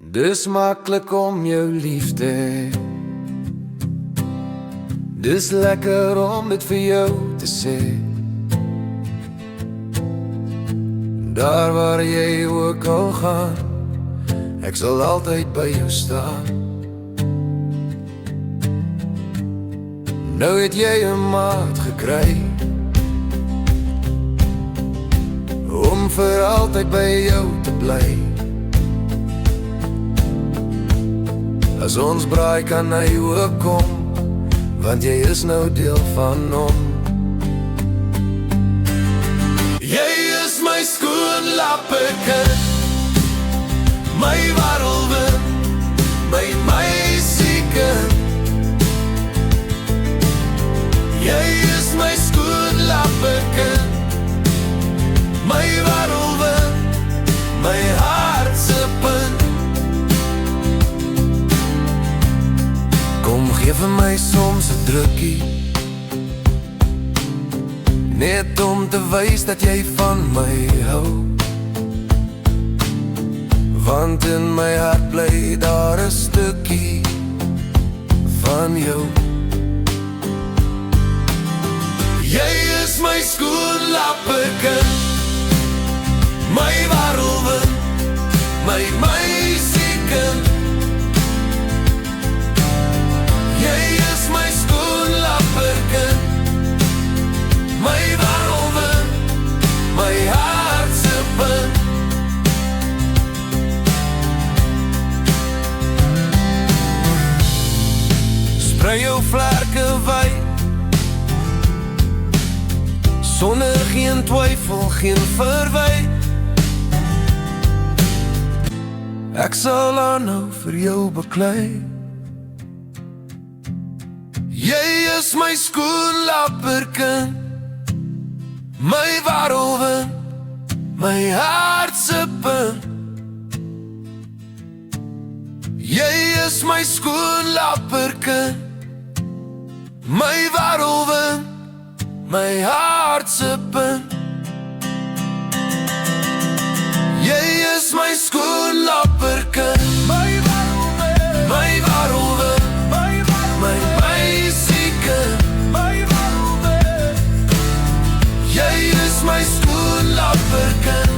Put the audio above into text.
Dis maklik om jou lief te hê. Dis lekker om dit vir jou te sê. Daar waar jy ook al gaan, ek sal altyd by jou staan. Nou het jy 'n maat gekry om vir altyd by jou te bly. As ons braai kan hy ook kom, want jy is nou deel van hom. Jy is my skoonlapperkind, my warrelwind, my meisiekind. Jy is my skoonlapperkind, my warrelwind, my hartse punt. Kom gee vir my soms 'n drukkie, net om te wys dat jy van my hou. Want in my hart bly daar 'n stukkie van jou. Jy is my skoonlapperkind, my warrelwind, my meisiekind. Jy is my skoonlapperkind, my warrelwind, my hartse punt. Sprei jou vlerke wyd, sonder geen twyfel, geen verwyte. Ek sal aanhou vir jou beklei. Jy is my skoonlapperkind, my warrelwind, my hartse punt. Jy is my skoonlapperkind, my warrelwind, my hartse punt. Jy is my skoonlapperkind, my warrelwind, my warrelwind, my meisiekind. Jy is my skoonlapperkind.